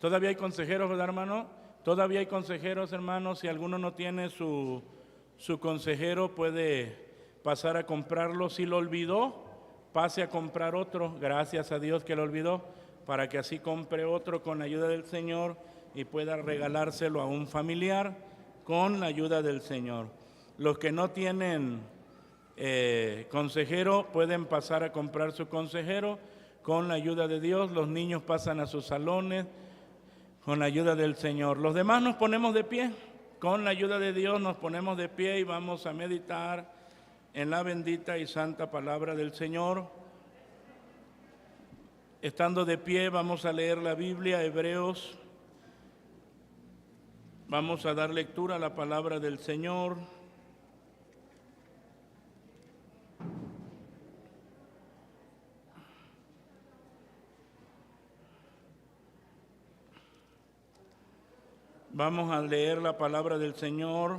Todavía hay consejeros, ¿verdad, hermano? Todavía hay consejeros, hermanos. Si alguno no tiene su consejero, puede pasar a comprarlo. Si lo olvidó, pase a comprar otro. Gracias a Dios que lo olvidó, para que así compre otro con la ayuda del Señor y pueda regalárselo a un familiar con la ayuda del Señor. Los que no tienen consejero pueden pasar a comprar su consejero con la ayuda de Dios. Los niños pasan a sus salones con la ayuda del Señor. Los demás nos ponemos de pie. Con la ayuda de Dios nos ponemos de pie y vamos a meditar en la bendita y santa palabra del Señor. Estando de pie, vamos a leer la Biblia, Hebreos. Vamos a dar lectura a la palabra del Señor. Vamos a leer la palabra del Señor.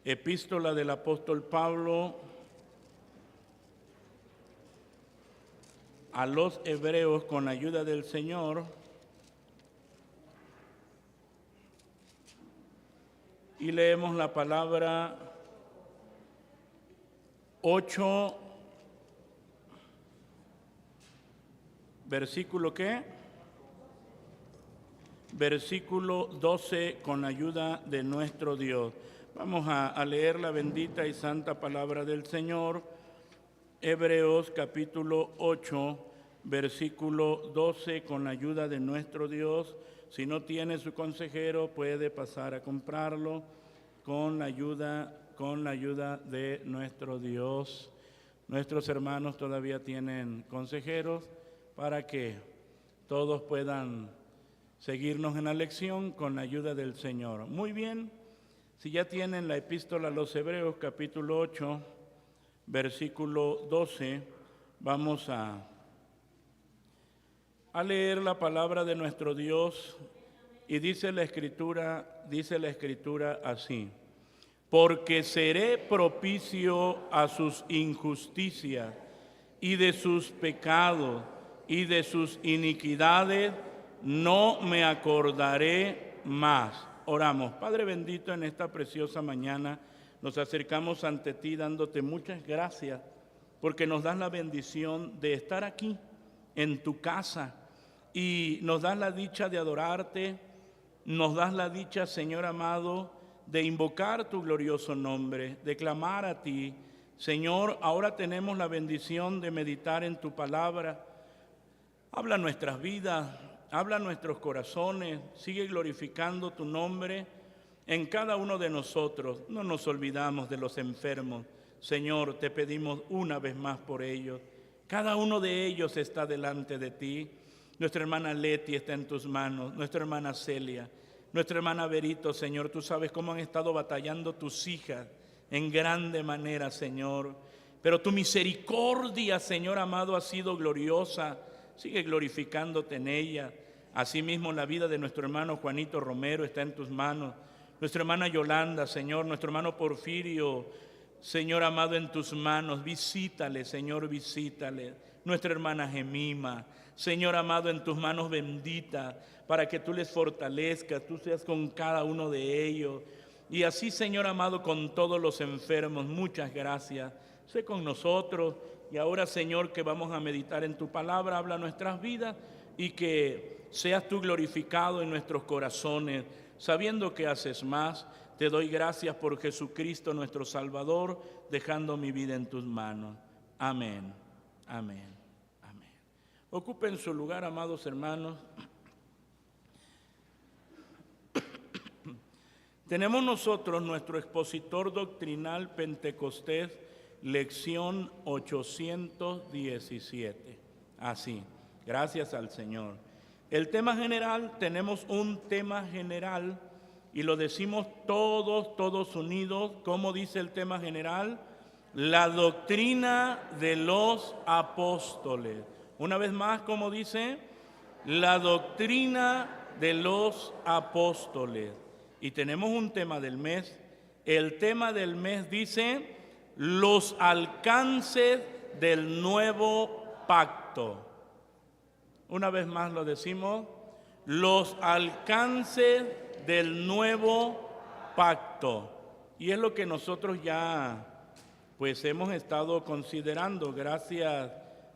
Epístola del apóstol Pablo a los hebreos con ayuda del Señor. Y leemos la palabra 8, versículo ¿qué? Versículo 12, con ayuda de nuestro Dios. Vamos a leer la bendita y santa palabra del Señor. Hebreos capítulo 8, versículo 12, con ayuda de nuestro Dios. Si no tiene su consejero, puede pasar a comprarlo con la ayuda de nuestro Dios. Nuestros hermanos todavía tienen consejeros para que todos puedan seguirnos en la lección con la ayuda del Señor. Muy bien, si ya tienen la epístola a los Hebreos capítulo 8, versículo 12, vamos a leer la palabra de nuestro Dios y dice la Escritura así: porque seré propicio a sus injusticias y de sus pecados y de sus iniquidades no me acordaré más. Oramos. Padre bendito, en esta preciosa mañana nos acercamos ante ti dándote muchas gracias porque nos das la bendición de estar aquí en tu casa y nos das la dicha de adorarte, nos das la dicha, Señor amado, de invocar tu glorioso nombre, de clamar a ti. Señor, ahora tenemos la bendición de meditar en tu palabra. Habla nuestras vidas, habla nuestros corazones, sigue glorificando tu nombre en cada uno de nosotros. No nos olvidamos de los enfermos. Señor, te pedimos una vez más por ellos. Cada uno de ellos está delante de ti. Nuestra hermana Leti está en tus manos, nuestra hermana Celia, nuestra hermana Berito, Señor. Tú sabes cómo han estado batallando tus hijas en grande manera, Señor. Pero tu misericordia, Señor amado, ha sido gloriosa. Sigue glorificándote en ella. Asimismo, la vida de nuestro hermano Juanito Romero está en tus manos. Nuestra hermana Yolanda, Señor, nuestro hermano Porfirio, Señor amado, en tus manos. Visítale, Señor, visítale. Nuestra hermana Gemima, Señor amado, en tus manos benditas, para que tú les fortalezcas, tú seas con cada uno de ellos. Y así, Señor amado, con todos los enfermos, muchas gracias. Sé con nosotros. Y ahora, Señor, que vamos a meditar en tu palabra, habla nuestras vidas y que seas tú glorificado en nuestros corazones, sabiendo que haces más. Te doy gracias por Jesucristo nuestro Salvador, dejando mi vida en tus manos. Amén, amén, amén. Ocupen su lugar, amados hermanos. Tenemos nosotros nuestro expositor doctrinal Pentecostés, lección 817. Así, gracias al Señor. El tema general, tenemos un tema general y lo decimos todos unidos. ¿Cómo dice el tema general? La doctrina de los apóstoles. Una vez más, ¿cómo dice? La doctrina de los apóstoles. Y tenemos un tema del mes. El tema del mes dice: los alcances del nuevo pacto. Una vez más lo decimos, los alcances del nuevo pacto. Y es lo que nosotros ya pues hemos estado considerando, gracias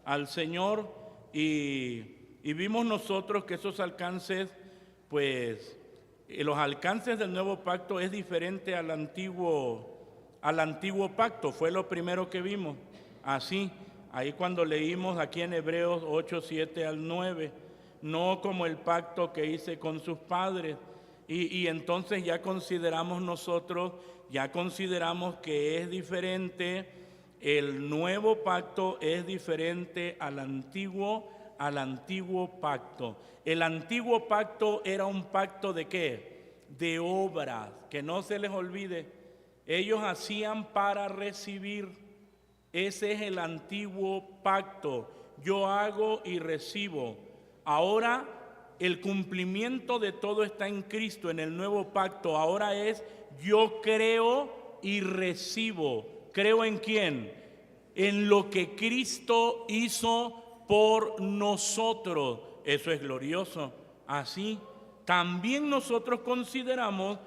al Señor, y vimos nosotros que esos alcances, pues los alcances del nuevo pacto es diferente al antiguo pacto. Fue lo primero que vimos. Así, ahí cuando leímos aquí en Hebreos 8, 7 al 9, no como el pacto que hice con sus padres. Y entonces ya consideramos que es diferente, el nuevo pacto es diferente al antiguo pacto. El antiguo pacto era un pacto ¿de qué? De obras, que no se les olvide. Ellos hacían para recibir. Ese es el antiguo pacto. Yo hago y recibo. Ahora el cumplimiento de todo está en Cristo, en el nuevo pacto. Ahora es yo creo y recibo. ¿Creo en quién? En lo que Cristo hizo por nosotros. Eso es glorioso. Así, también nosotros consideramos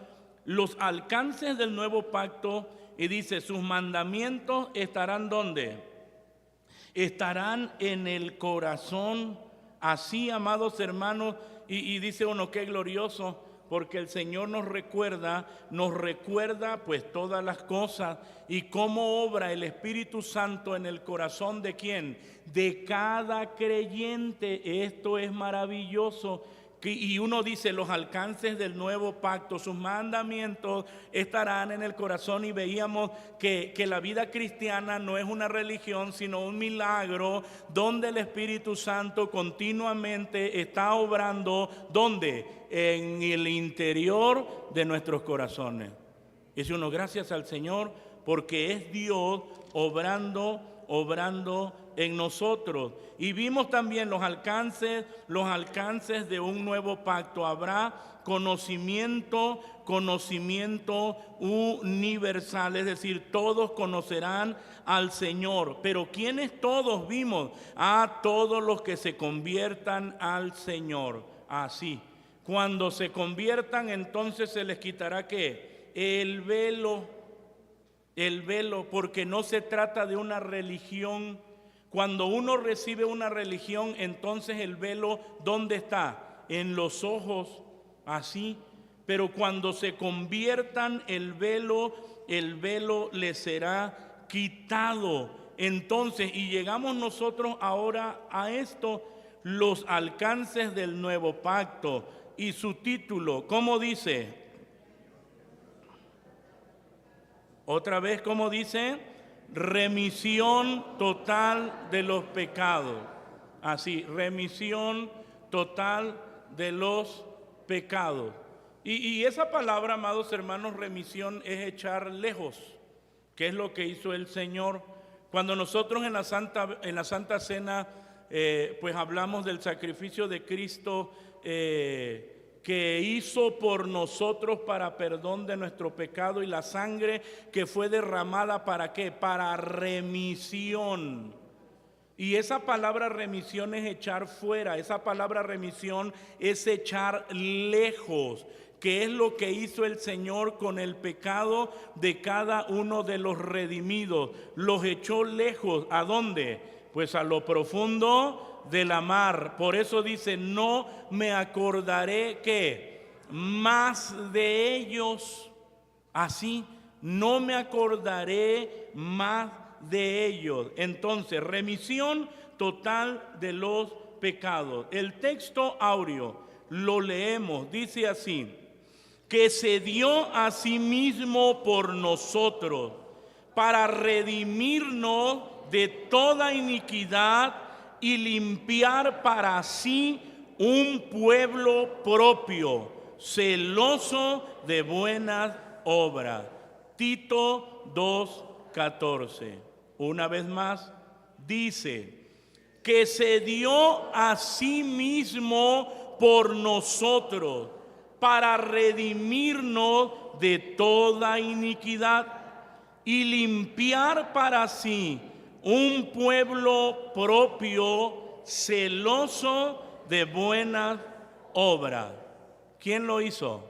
los alcances del nuevo pacto y dice, sus mandamientos estarán ¿dónde? Estarán en el corazón. Así, amados hermanos, y dice uno, qué glorioso, porque el Señor nos recuerda pues todas las cosas y cómo obra el Espíritu Santo en el corazón ¿de quién? De cada creyente. Esto es maravilloso. Y uno dice, los alcances del nuevo pacto, sus mandamientos estarán en el corazón, y veíamos que la vida cristiana no es una religión, sino un milagro donde el Espíritu Santo continuamente está obrando, ¿dónde? En el interior de nuestros corazones. Dice uno, gracias al Señor, porque es Dios obrando en nosotros. Y vimos también los alcances de un nuevo pacto. Habrá conocimiento universal, es decir, todos conocerán al Señor. Pero ¿quiénes todos vimos? A todos los que se conviertan al Señor. Así, cuando se conviertan, entonces se les quitará ¿qué? El velo, porque no se trata de una religión. Cuando uno recibe una religión, entonces el velo, ¿dónde está? En los ojos, así. Pero cuando se conviertan, el velo les será quitado. Entonces, y llegamos nosotros ahora a esto, los alcances del nuevo pacto. Y su título, ¿cómo dice? Otra vez, ¿cómo dice? Remisión total de los pecados. Así, remisión total de los pecados. Y esa palabra, amados hermanos, remisión, es echar lejos, que es lo que hizo el Señor. Cuando nosotros en la Santa Cena, pues hablamos del sacrificio de Cristo, que hizo por nosotros para perdón de nuestro pecado, y la sangre que fue derramada ¿para qué? Para remisión. Y esa palabra remisión es echar fuera, esa palabra remisión es echar lejos, que es lo que hizo el Señor con el pecado de cada uno de los redimidos. Los echó lejos. ¿A dónde? Pues a lo profundo de la mar. Por eso dice, no me acordaré ¿qué? Más de ellos. Así, no me acordaré más de ellos. Entonces, remisión total de los pecados. El texto áureo lo leemos, dice así: que se dio a sí mismo por nosotros para redimirnos de toda iniquidad y limpiar para sí un pueblo propio, celoso de buenas obras. Tito 2:14. Una vez más dice que se dio a sí mismo por nosotros para redimirnos de toda iniquidad y limpiar para sí un pueblo propio, celoso de buenas obras. ¿Quién lo hizo?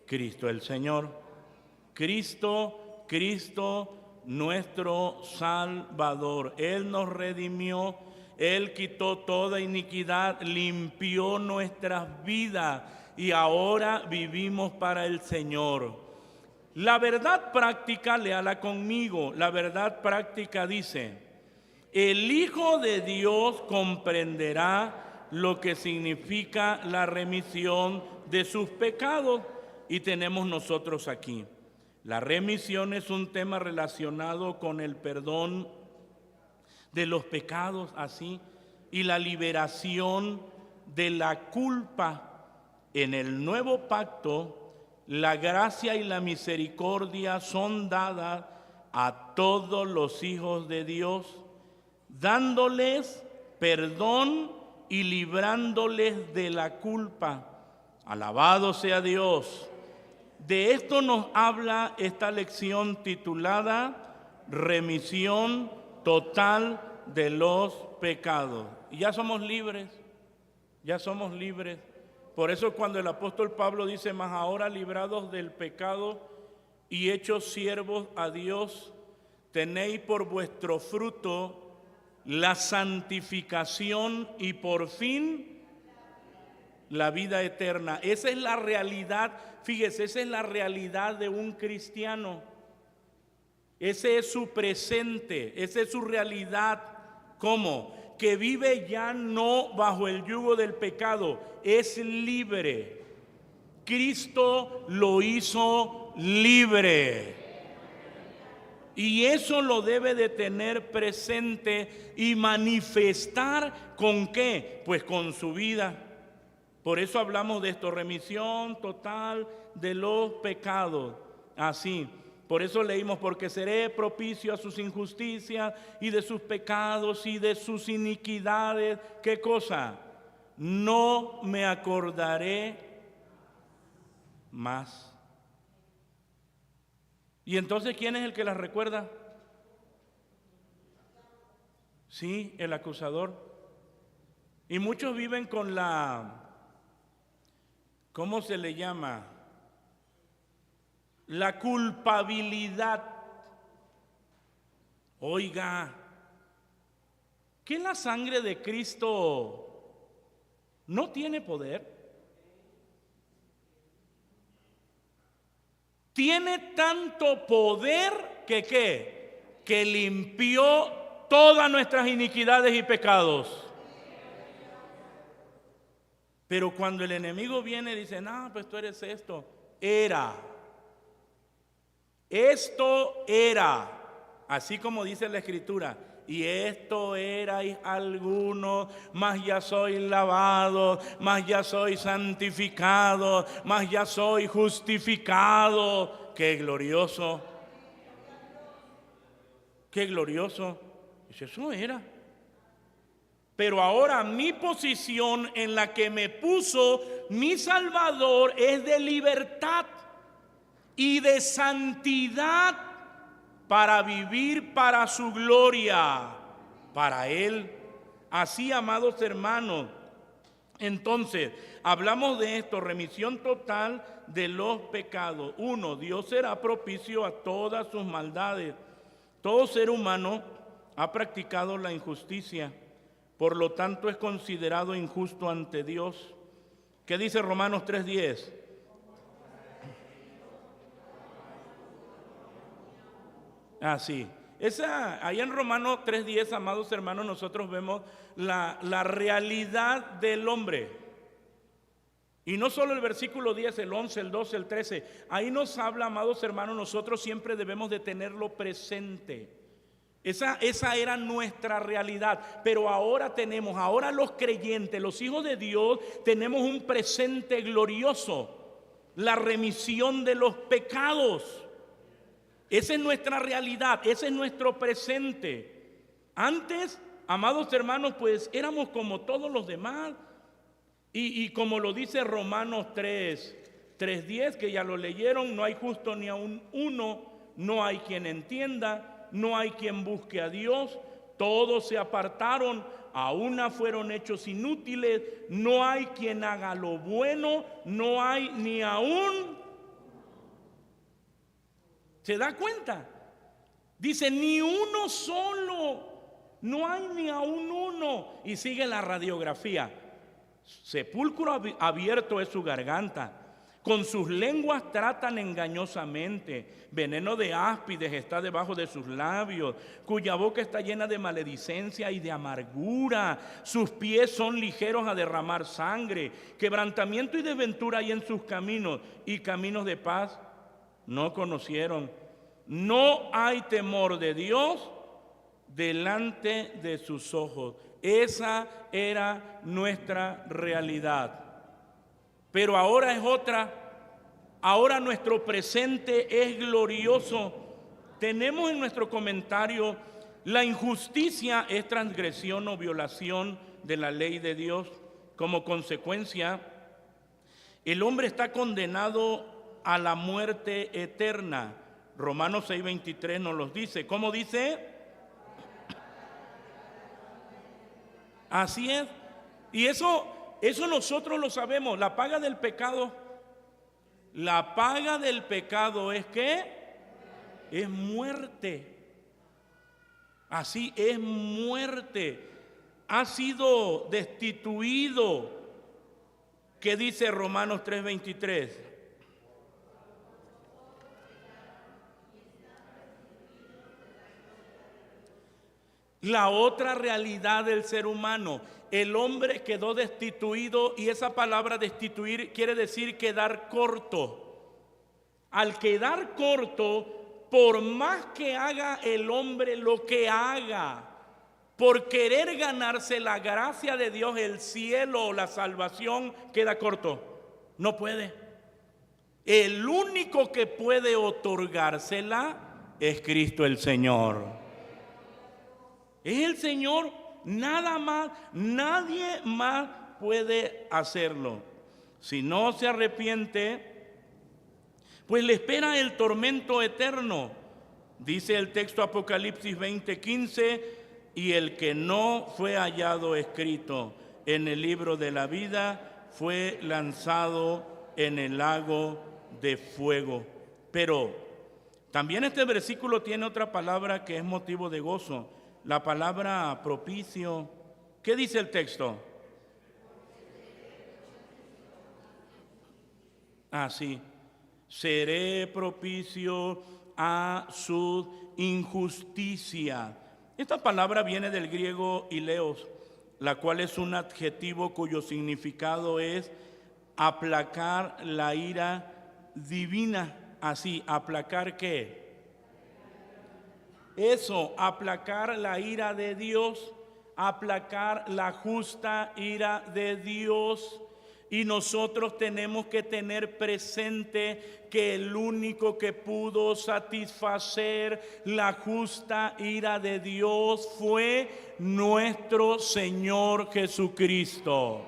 Cristo el Señor. Cristo, nuestro Salvador. Él nos redimió, Él quitó toda iniquidad, limpió nuestras vidas y ahora vivimos para el Señor. La verdad práctica, léala conmigo, la verdad práctica dice: el Hijo de Dios comprenderá lo que significa la remisión de sus pecados. Y tenemos nosotros aquí. La remisión es un tema relacionado con el perdón de los pecados, así, y la liberación de la culpa. En el nuevo pacto, la gracia y la misericordia son dadas a todos los hijos de Dios, dándoles perdón y librándoles de la culpa. Alabado sea Dios. De esto nos habla esta lección titulada Remisión total de los pecados. Y ya somos libres, ya somos libres. Por eso cuando el apóstol Pablo dice: mas ahora librados del pecado y hechos siervos a Dios, tenéis por vuestro fruto la santificación y por fin la vida eterna. Esa es la realidad, fíjese, esa es la realidad de un cristiano. Ese es su presente, esa es su realidad. ¿Cómo? Que vive ya no bajo el yugo del pecado, es libre. Cristo lo hizo libre. Y eso lo debe de tener presente y manifestar ¿con qué? Pues con su vida. Por eso hablamos de esto, remisión total de los pecados. Así, por eso leímos: porque seré propicio a sus injusticias y de sus pecados y de sus iniquidades. ¿Qué cosa? No me acordaré más. ¿Y entonces quién es el que las recuerda? Sí, el acusador. Y muchos viven con la... ¿cómo se le llama? La culpabilidad. Oiga, ¿que la sangre de Cristo no tiene poder? Tiene tanto poder que ¿qué? Que limpió todas nuestras iniquidades y pecados. Pero cuando el enemigo viene y dice: no, pues tú eres esto. Esto era, así como dice la Escritura. Y esto erais algunos, mas ya soy lavado, mas ya soy santificado, mas ya soy justificado. ¡Qué glorioso! ¡Qué glorioso! Dice: eso era. Pero ahora mi posición en la que me puso mi Salvador es de libertad y de santidad para vivir para su gloria, para Él. Así, amados hermanos, entonces hablamos de esto, remisión total de los pecados. 1, Dios será propicio a todas sus maldades. Todo ser humano ha practicado la injusticia, por lo tanto es considerado injusto ante Dios. ¿Qué dice Romanos 3:10? Sí. Ahí en Romanos 3:10, amados hermanos, nosotros vemos la realidad del hombre. Y no solo el versículo 10, el 11, el 12, el 13. Ahí nos habla, amados hermanos, nosotros siempre debemos de tenerlo presente. Esa era nuestra realidad. Pero ahora los creyentes, los hijos de Dios, tenemos un presente glorioso: la remisión de los pecados. Esa es nuestra realidad, ese es nuestro presente. Antes, amados hermanos, pues éramos como todos los demás. Y como lo dice Romanos 3:10, que ya lo leyeron: no hay justo ni aun uno, no hay quien entienda, no hay quien busque a Dios. todos se apartaron, a una fueron hechos inútiles, no hay quien haga lo bueno, no hay ni aún. ¿Se da cuenta? Dice, ni uno solo, no hay ni aún uno. Y sigue la radiografía. Sepulcro abierto es su garganta. Con sus lenguas tratan engañosamente. Veneno de áspides está debajo de sus labios, cuya boca está llena de maledicencia y de amargura. Sus pies son ligeros a derramar sangre. Quebrantamiento y desventura hay en sus caminos, y caminos de paz no conocieron. No hay temor de Dios delante de sus ojos. Esa era nuestra realidad. Pero ahora es otra. Ahora nuestro presente es glorioso. Tenemos en nuestro comentario: la injusticia es transgresión o violación de la ley de Dios. Como consecuencia, el hombre está condenado a la muerte eterna. Romanos 6:23 nos los dice. ¿Cómo dice? Así es. Y eso nosotros lo sabemos. La paga del pecado es ¿qué? Es muerte. Así es, muerte. Ha sido destituido. ¿Qué dice Romanos 3:23? La otra realidad del ser humano, el hombre quedó destituido, y esa palabra destituir quiere decir quedar corto. Al quedar corto, por más que haga el hombre lo que haga, por querer ganarse la gracia de Dios, el cielo o la salvación, queda corto. No puede. El único que puede otorgársela es Cristo el Señor. Es el Señor, nada más, nadie más puede hacerlo. Si no se arrepiente, pues le espera el tormento eterno. Dice el texto Apocalipsis 20:15, y el que no fue hallado escrito en el libro de la vida fue lanzado en el lago de fuego. Pero también este versículo tiene otra palabra que es motivo de gozo. La palabra propicio. ¿Qué dice el texto? Sí. Seré propicio a su injusticia. Esta palabra viene del griego ileos, la cual es un adjetivo cuyo significado es aplacar la ira divina. Así, ¿aplacar qué? Eso, aplacar la ira de Dios, aplacar la justa ira de Dios. Y nosotros tenemos que tener presente que el único que pudo satisfacer la justa ira de Dios fue nuestro Señor Jesucristo.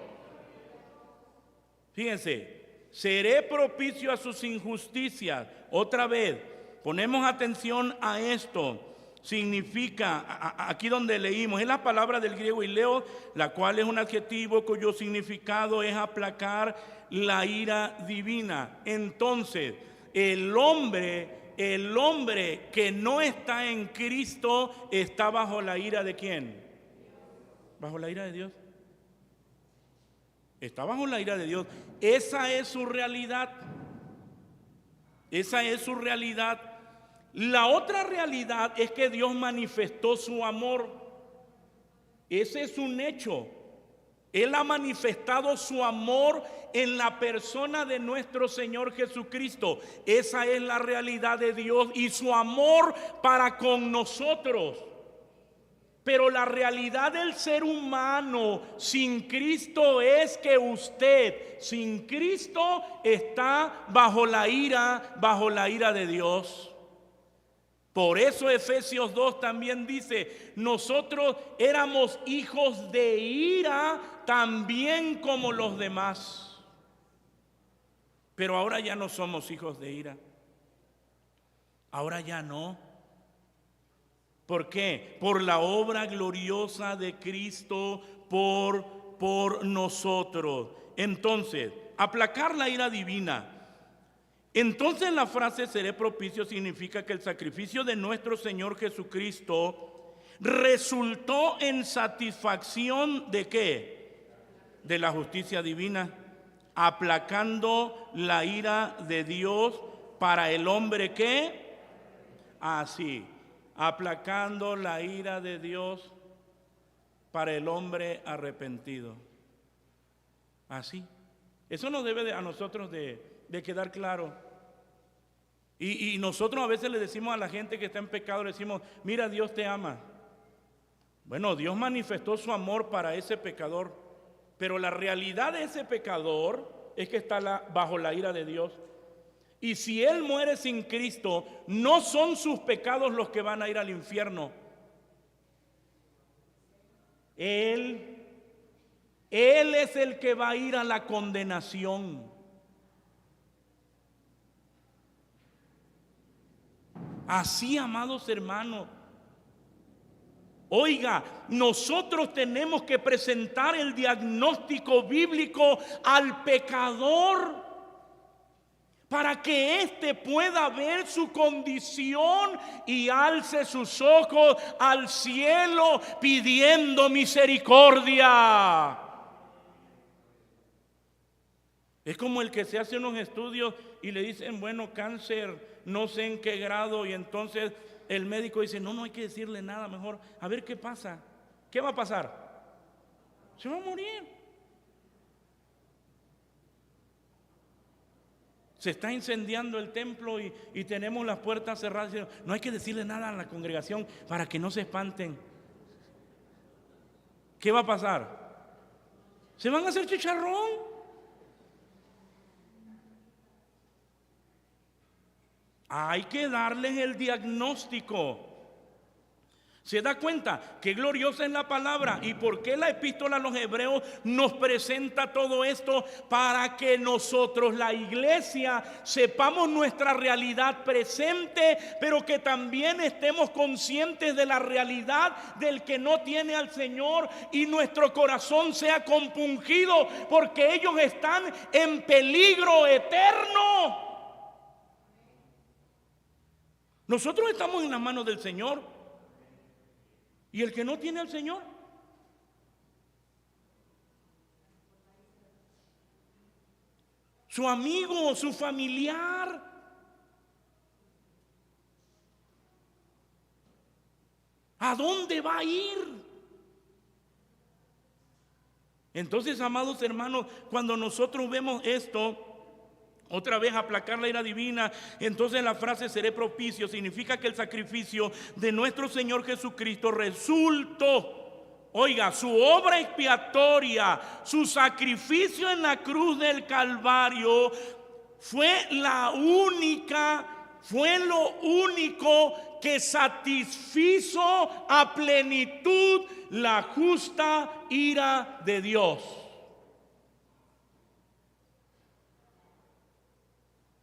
Fíjense, seré propicio a sus injusticias. Otra vez, ponemos atención a esto. Significa, aquí donde leímos, es la palabra del griego ileo, la cual es un adjetivo cuyo significado es aplacar la ira divina. Entonces, el hombre que no está en Cristo está bajo la ira de ¿quién? Bajo la ira de Dios. Está bajo la ira de Dios. Esa es su realidad. Esa es su realidad. La otra realidad es que Dios manifestó su amor. Ese es un hecho. Él ha manifestado su amor en la persona de nuestro Señor Jesucristo. Esa es la realidad de Dios y su amor para con nosotros. Pero la realidad del ser humano sin Cristo es que usted, sin Cristo, está bajo la ira de Dios. Por eso Efesios 2 también dice, nosotros éramos hijos de ira también como los demás. Pero ahora ya no somos hijos de ira. Ahora ya no. ¿Por qué? Por la obra gloriosa de Cristo por nosotros. Entonces, aplacar la ira divina. Entonces la frase seré propicio significa que el sacrificio de nuestro Señor Jesucristo resultó en satisfacción ¿de qué? De la justicia divina, aplacando la ira de Dios para el hombre que así, aplacando la ira de Dios para el hombre arrepentido. Así. Eso nos debe a nosotros de quedar claro. Y nosotros a veces le decimos a la gente que está en pecado, le decimos, mira, Dios te ama. Bueno, Dios manifestó su amor para ese pecador, pero la realidad de ese pecador es que está bajo la ira de Dios. Y si él muere sin Cristo, no son sus pecados los que van a ir al infierno. Él es el que va a ir a la condenación. Así, amados hermanos, oiga, nosotros tenemos que presentar el diagnóstico bíblico al pecador para que éste pueda ver su condición y alce sus ojos al cielo pidiendo misericordia. Es como el que se hace unos estudios y le dicen, bueno, cáncer, no sé en qué grado, y entonces el médico dice, no hay que decirle nada, mejor a ver qué pasa. ¿Qué va a pasar? Se va a morir. Se está incendiando el templo y tenemos las puertas cerradas. No hay que decirle nada a la congregación para que no se espanten. ¿Qué va a pasar? Se van a hacer chicharrón. Hay que darles el diagnóstico. ¿Se da cuenta qué gloriosa es la palabra? ¿Y por qué la epístola a los hebreos nos presenta todo esto? Para que nosotros, la iglesia, sepamos nuestra realidad presente, pero que también estemos conscientes de la realidad del que no tiene al Señor, y nuestro corazón sea compungido porque ellos están en peligro eterno. Nosotros estamos en las manos del Señor. ¿Y el que no tiene al Señor? Su amigo, su familiar. ¿A dónde va a ir? Entonces, amados hermanos, cuando nosotros vemos esto, otra vez aplacar la ira divina, entonces la frase seré propicio significa que el sacrificio de nuestro Señor Jesucristo resultó, oiga, su obra expiatoria, su sacrificio en la cruz del Calvario fue lo único que satisfizo a plenitud la justa ira de Dios.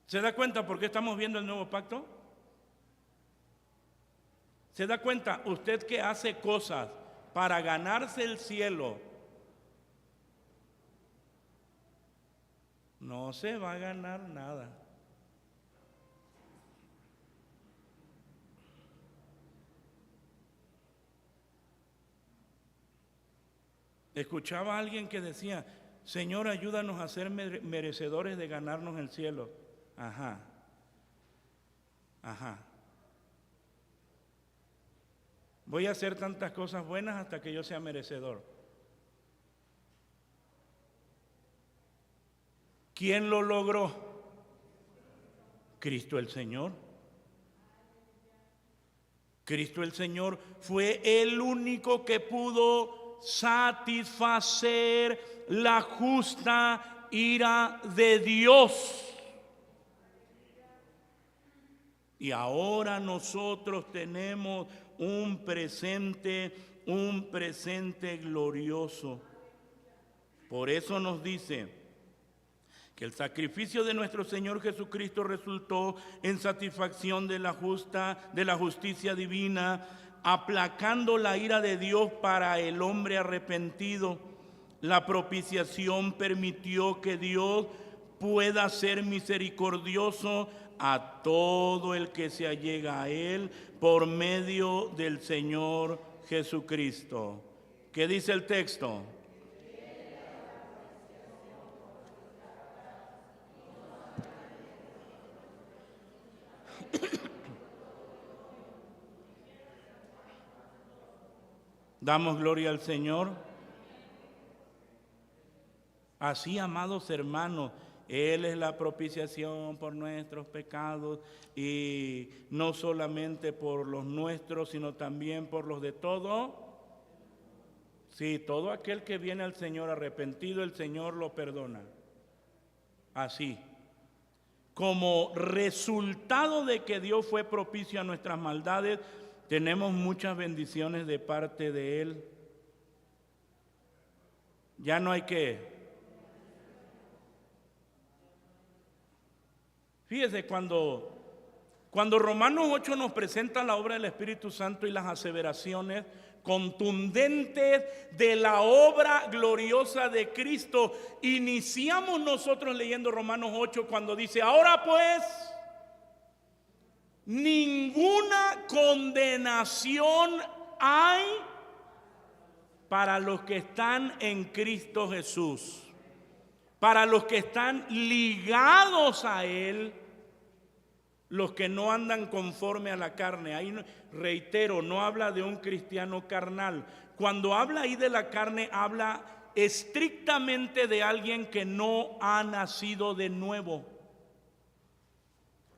¿Se da cuenta por qué estamos viendo el nuevo pacto? ¿Se da cuenta usted que hace cosas para ganarse el cielo? No se va a ganar nada. Escuchaba a alguien que decía, Señor, ayúdanos a ser merecedores de ganarnos el cielo. Ajá. Voy a hacer tantas cosas buenas hasta que yo sea merecedor. ¿Quién lo logró? Cristo el Señor. Cristo el Señor fue el único que pudo satisfacer la justa ira de Dios. Y ahora nosotros tenemos un presente glorioso. Por eso nos dice que el sacrificio de nuestro Señor Jesucristo resultó en satisfacción de la justicia divina, aplacando la ira de Dios para el hombre arrepentido. La propiciación permitió que Dios pueda ser misericordioso a todo el que se allega a Él por medio del Señor Jesucristo. ¿Qué dice el texto? Damos gloria al Señor. Así, amados hermanos, Él es la propiciación por nuestros pecados, y no solamente por los nuestros, sino también por los de todos. Sí, todo aquel que viene al Señor arrepentido, el Señor lo perdona. Así. Como resultado de que Dios fue propicio a nuestras maldades, tenemos muchas bendiciones de parte de Él. Ya no hay que... Fíjese, cuando Romanos 8 nos presenta la obra del Espíritu Santo y las aseveraciones contundentes de la obra gloriosa de Cristo, iniciamos nosotros leyendo Romanos 8 cuando dice: ahora pues, ninguna condenación hay para los que están en Cristo Jesús, para los que están ligados a Él, los que no andan conforme a la carne. Ahí, reitero, no habla de un cristiano carnal. Cuando habla ahí de la carne, habla estrictamente de alguien que no ha nacido de nuevo.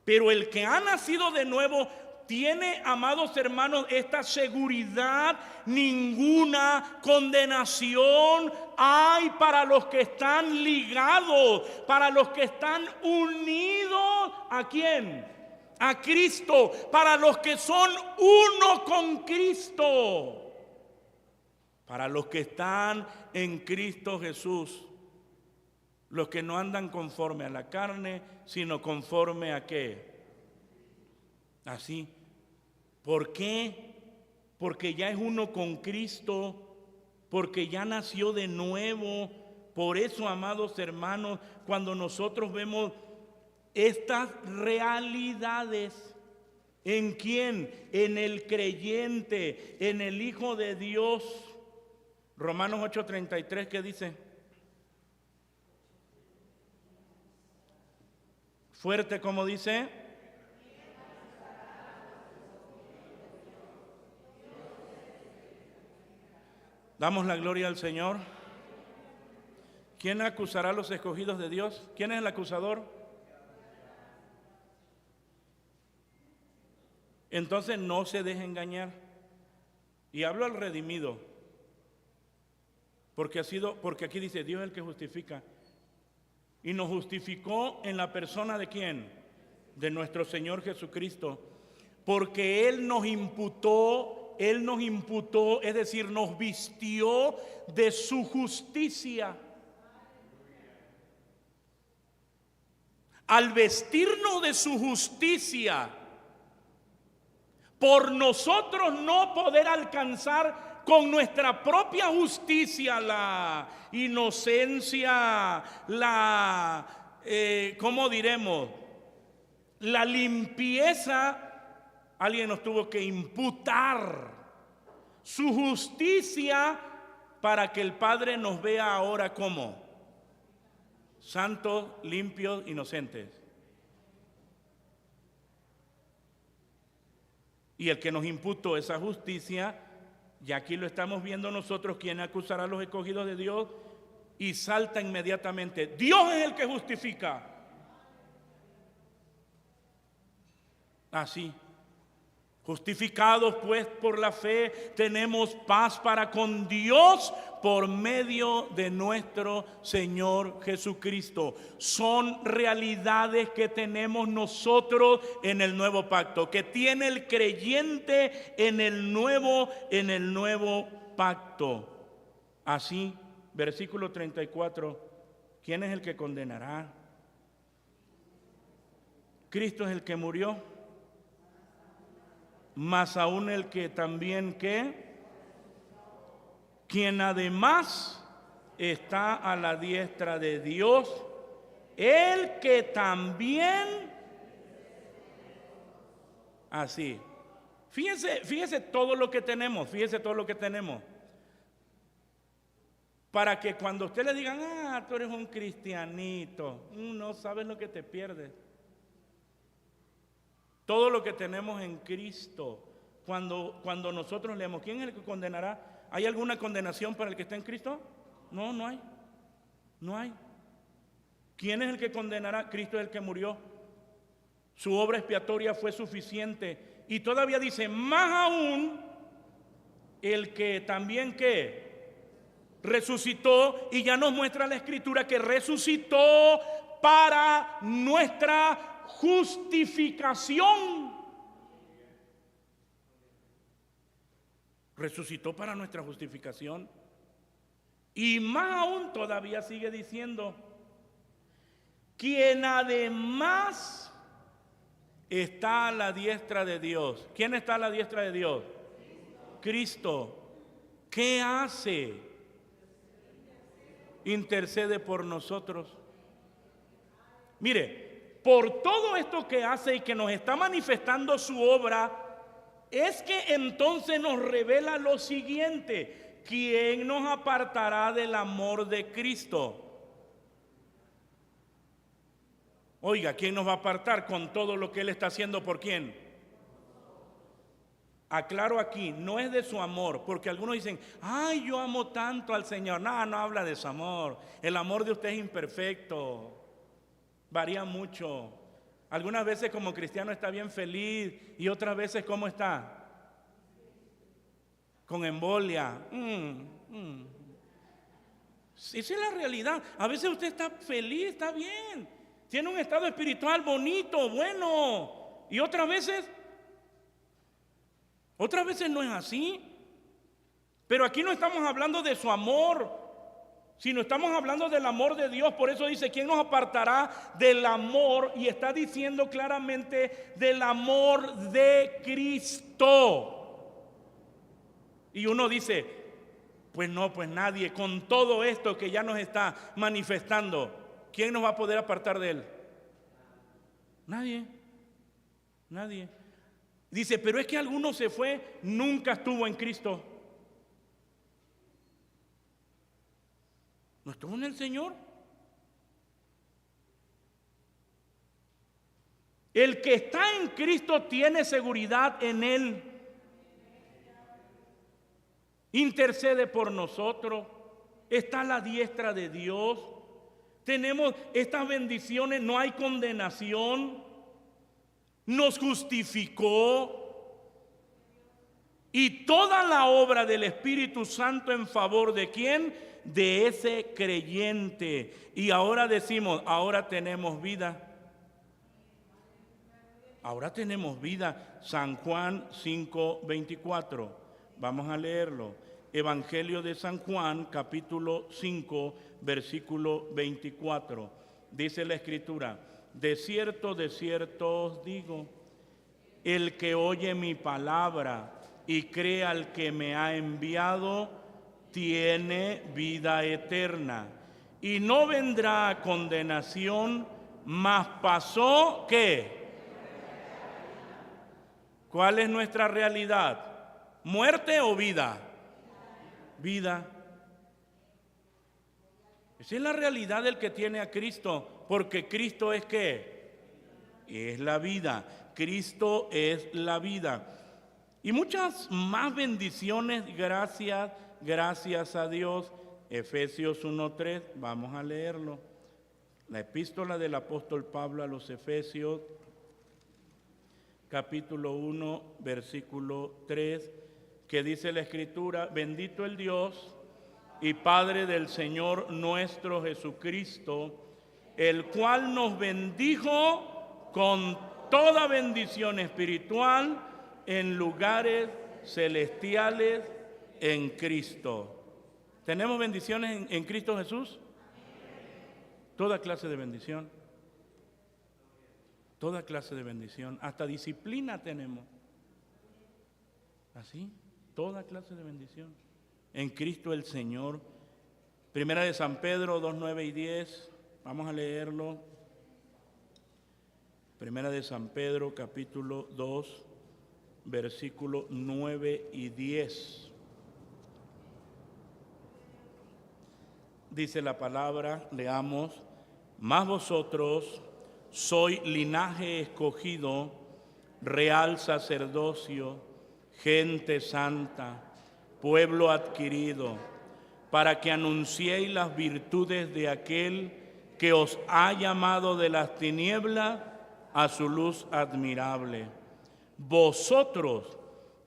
Pero el que ha nacido de nuevo tiene, amados hermanos, esta seguridad: ninguna condenación hay para los que están ligados, para los que están unidos. ¿A quién? A Cristo, para los que son uno con Cristo, para los que están en Cristo Jesús, los que no andan conforme a la carne, sino conforme a ¿qué? Así. ¿Por qué? Porque ya es uno con Cristo, porque ya nació de nuevo. Por eso, amados hermanos, cuando nosotros vemos estas realidades, ¿en quién? En el creyente, en el Hijo de Dios. Romanos 8:33, ¿qué dice? Fuerte, como dice. Damos la gloria al Señor. ¿Quién acusará a los escogidos de Dios? ¿Quién es el acusador? Entonces no se deje engañar. Y hablo al redimido, porque aquí dice: Dios es el que justifica. Y nos justificó en la persona ¿de quién? De nuestro Señor Jesucristo. Porque Él nos imputó, es decir, nos vistió de su justicia. Al vestirnos de su justicia, por nosotros no poder alcanzar con nuestra propia justicia la inocencia, ¿cómo diremos? La limpieza, alguien nos tuvo que imputar su justicia para que el Padre nos vea ahora como santos, limpios, inocentes. Y el que nos imputó esa justicia, y aquí lo estamos viendo nosotros, ¿quién acusará a los escogidos de Dios? Y salta inmediatamente: Dios es el que justifica. Así. Justificados pues por la fe, tenemos paz para con Dios por medio de nuestro Señor Jesucristo. Son realidades que tenemos nosotros en el nuevo pacto, que tiene el creyente en el nuevo pacto. Así, versículo 34, ¿quién es el que condenará? Cristo es el que murió. más aún el que también que, quien además está a la diestra de Dios, el que también, así. Fíjese todo lo que tenemos, fíjese todo lo que tenemos. Para que cuando usted le digan, tú eres un cristianito, no sabes lo que te pierdes. Todo lo que tenemos en Cristo. Cuando nosotros leemos, ¿quién es el que condenará? ¿Hay alguna condenación para el que está en Cristo? No, no hay. No hay. ¿Quién es el que condenará? Cristo es el que murió. Su obra expiatoria fue suficiente. Y todavía dice, más aún, el que también que resucitó, y ya nos muestra la Escritura que resucitó para nuestra justificación. Resucitó para nuestra justificación. Y más aún todavía sigue diciendo, quien además está a la diestra de Dios. ¿Quién está a la diestra de Dios? Cristo. ¿Qué hace? Intercede por nosotros. Mire, por todo esto que hace y que nos está manifestando su obra, es que entonces nos revela lo siguiente: ¿quién nos apartará del amor de Cristo? Oiga, ¿quién nos va a apartar con todo lo que Él está haciendo por quién? Aclaro aquí, no es de su amor, porque algunos dicen, ay, yo amo tanto al Señor. No, no habla de su amor. El amor de usted es imperfecto. Varía mucho. Algunas veces como cristiano está bien feliz y otras veces ¿cómo está? Con embolia. Esa es la realidad. A veces usted está feliz, está bien, tiene un estado espiritual bonito, bueno, y otras veces no es así. Pero aquí no estamos hablando de su amor, sino estamos hablando del amor de Dios. Por eso dice, ¿quién nos apartará del amor? Y está diciendo claramente del amor de Cristo. Y uno dice, pues no, pues nadie, con todo esto que ya nos está manifestando, ¿quién nos va a poder apartar de Él? Nadie, nadie. Dice, pero es que alguno se fue, nunca estuvo en Cristo. ¿No estuvo en el Señor? El que está en Cristo tiene seguridad en Él. Intercede por nosotros. Está a la diestra de Dios. Tenemos estas bendiciones, no hay condenación. Nos justificó. Y toda la obra del Espíritu Santo en favor de ¿quién? De ese creyente. Y ahora decimos, ahora tenemos vida. Ahora tenemos vida. San Juan 5:24. Vamos a leerlo. Evangelio de San Juan, capítulo 5, versículo 24. Dice la Escritura, de cierto os digo, el que oye mi palabra y cree al que me ha enviado, tiene vida eterna y no vendrá a condenación, mas pasó ¿qué? ¿Cuál es nuestra realidad? ¿Muerte o vida? Vida. Esa es la realidad del que tiene a Cristo, porque Cristo es ¿qué? Es la vida. Cristo es la vida. Y muchas más bendiciones, gracias a Dios. Efesios 1:3, vamos a leerlo. La epístola del apóstol Pablo a los Efesios, capítulo 1, versículo 3, que dice la Escritura, bendito el Dios y Padre del Señor nuestro Jesucristo, el cual nos bendijo con toda bendición espiritual en lugares celestiales en Cristo. ¿Tenemos bendiciones en Cristo Jesús? Toda clase de bendición. Toda clase de bendición. Hasta disciplina tenemos. Así, toda clase de bendición. En Cristo el Señor. Primera de San Pedro 2, 9 y 10. Vamos a leerlo. Primera de San Pedro, capítulo 2, versículo 9 y 10. Dice la palabra, leamos: mas vosotros sois linaje escogido, real sacerdocio, gente santa, pueblo adquirido, para que anunciéis las virtudes de aquel que os ha llamado de las tinieblas a su luz admirable. Vosotros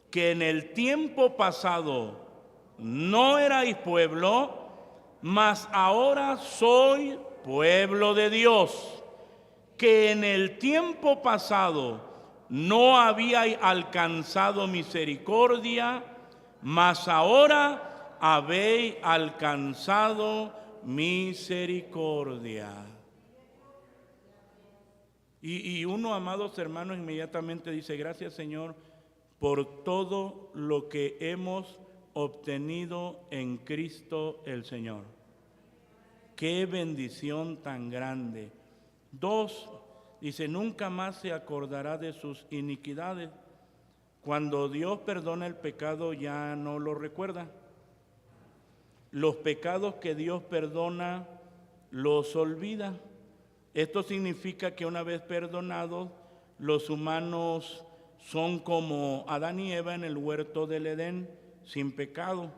que en el tiempo pasado no erais pueblo, mas ahora sois pueblo de Dios, que en el tiempo pasado no habíais alcanzado misericordia, mas ahora habéis alcanzado misericordia. Y uno, amados hermanos, inmediatamente dice: gracias, Señor, por todo lo que hemos obtenido en Cristo el Señor. Qué bendición tan grande. 2, dice: nunca más se acordará de sus iniquidades. Cuando Dios perdona el pecado, ya no lo recuerda. Los pecados que Dios perdona, los olvida. Esto significa que una vez perdonados, los humanos son como Adán y Eva en el huerto del Edén, sin pecado.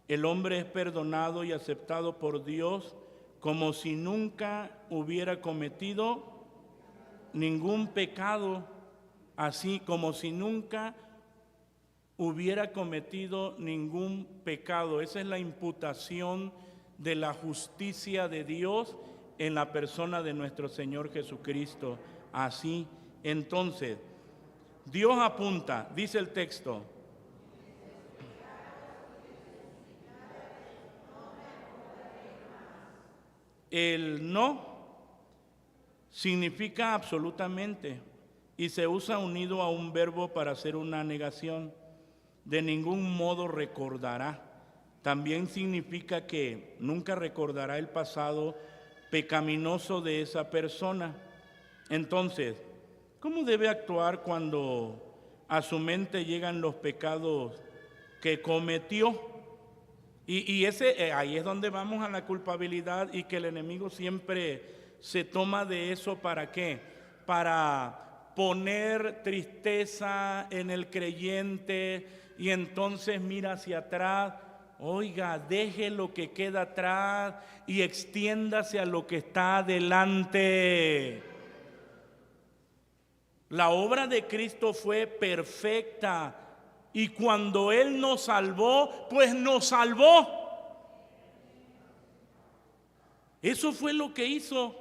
El hombre es perdonado y aceptado por Dios como si nunca hubiera cometido ningún pecado, así como si nunca hubiera cometido ningún pecado. Esa es la imputación de la justicia de Dios en la persona de nuestro Señor Jesucristo. Así, entonces, Dios apunta, dice el texto, el no significa absolutamente y se usa unido a un verbo para hacer una negación. De ningún modo recordará. También significa que nunca recordará el pasado pecaminoso de esa persona. Entonces, ¿cómo debe actuar cuando a su mente llegan los pecados que cometió? Y ahí es donde vamos a la culpabilidad, y que el enemigo siempre se toma de eso. ¿Para qué? Para poner tristeza en el creyente, y entonces mira hacia atrás. Oiga, deje lo que queda atrás y extiéndase a lo que está adelante. La obra de Cristo fue perfecta, y cuando Él nos salvó, pues nos salvó. Eso fue lo que hizo.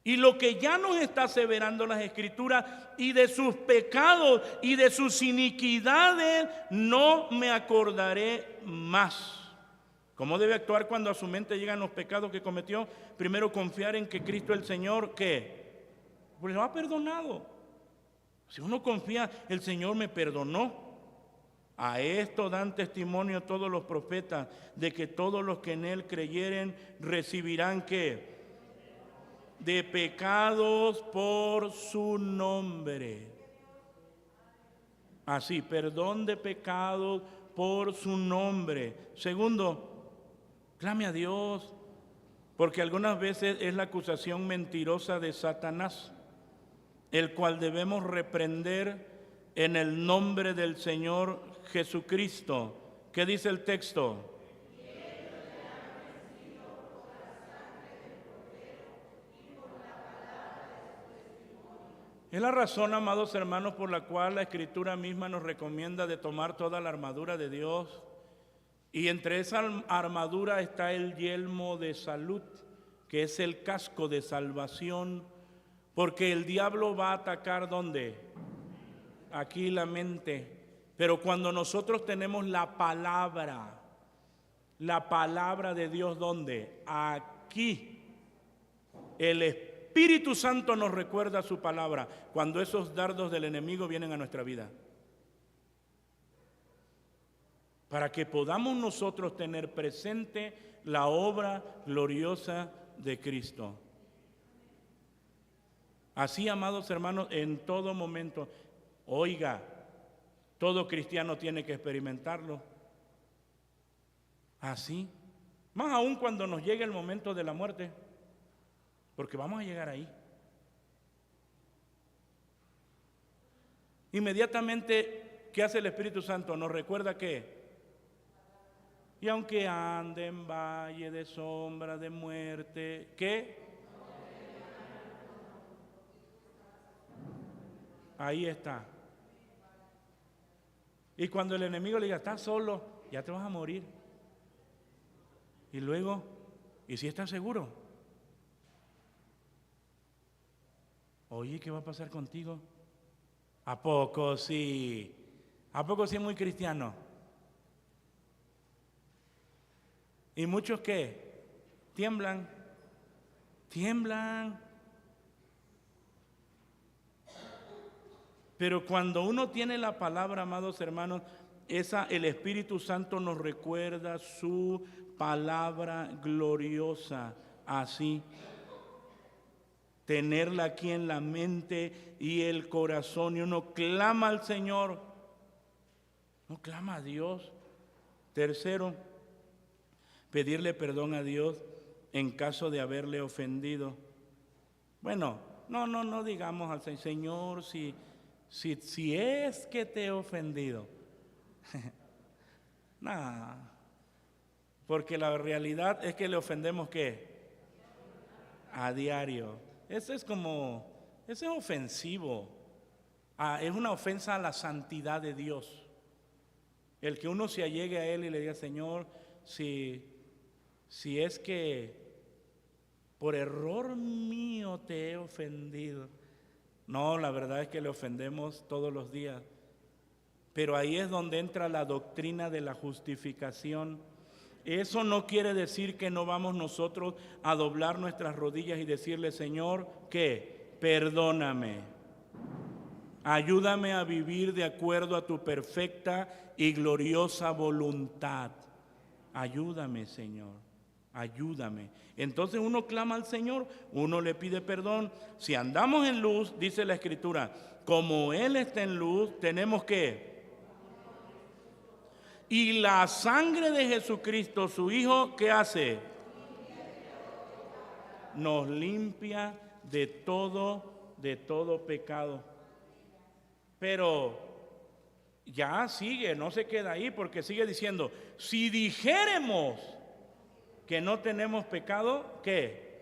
Y lo que ya nos está aseverando las Escrituras: y de sus pecados y de sus iniquidades no me acordaré más. ¿Cómo debe actuar cuando a su mente llegan los pecados que cometió? Primero, confiar en que Cristo el Señor, ¿qué? Pues lo ha perdonado. Si uno confía, el Señor me perdonó. A esto dan testimonio todos los profetas, de que todos los que en Él creyeren recibirán, ¿qué? De pecados por su nombre. Así, perdón de pecados por su nombre. Segundo, clame a Dios, porque algunas veces es la acusación mentirosa de Satanás, el cual debemos reprender en el nombre del Señor Jesucristo. ¿Qué dice el texto? Es la razón, amados hermanos, por la cual la Escritura misma nos recomienda de tomar toda la armadura de Dios. Y entre esa armadura está el yelmo de salud, que es el casco de salvación, porque el diablo va a atacar, ¿dónde? Aquí, la mente. Pero cuando nosotros tenemos la palabra de Dios, ¿dónde? Aquí. El Espíritu Santo nos recuerda su palabra cuando esos dardos del enemigo vienen a nuestra vida. para que podamos nosotros tener presente la obra gloriosa de Cristo. Así, amados hermanos, en todo momento, oiga, todo cristiano tiene que experimentarlo. Así, más aún cuando nos llegue el momento de la muerte, porque vamos a llegar ahí. Inmediatamente, ¿qué hace el Espíritu Santo? Nos recuerda que, y aunque ande en valle de sombra de muerte, ¿qué? Ahí está. Y cuando el enemigo le diga, estás solo, ya te vas a morir. Y luego, ¿y si estás seguro? Oye, ¿qué va a pasar contigo? ¿A poco sí? ¿A poco sí es muy cristiano? ¿Y muchos qué? Tiemblan. Tiemblan. Pero cuando uno tiene la palabra, amados hermanos, el Espíritu Santo nos recuerda su palabra gloriosa. Así, tenerla aquí en la mente y el corazón, y uno clama al Señor, no clama a Dios. Tercero, pedirle perdón a Dios en caso de haberle ofendido. Bueno, no digamos al Señor, si es que te he ofendido. Nada, porque la realidad es que le ofendemos ¿qué? A diario. Eso es ofensivo. Es una ofensa a la santidad de Dios. El que uno se allegue a Él y le diga, Señor, si es que por error mío te he ofendido. No, la verdad es que le ofendemos todos los días. Pero ahí es donde entra la doctrina de la justificación. Eso no quiere decir que no vamos nosotros a doblar nuestras rodillas y decirle, Señor, ¿qué? Perdóname. Ayúdame a vivir de acuerdo a tu perfecta y gloriosa voluntad. Ayúdame, Señor. Ayúdame. Entonces uno clama al Señor, uno le pide perdón. Si andamos en luz, dice la Escritura, como Él está en luz, tenemos que... Y la sangre de Jesucristo, su Hijo, ¿qué hace? Nos limpia de todo pecado. Pero ya sigue, no se queda ahí, porque sigue diciendo, si dijéremos que no tenemos pecado, ¿qué?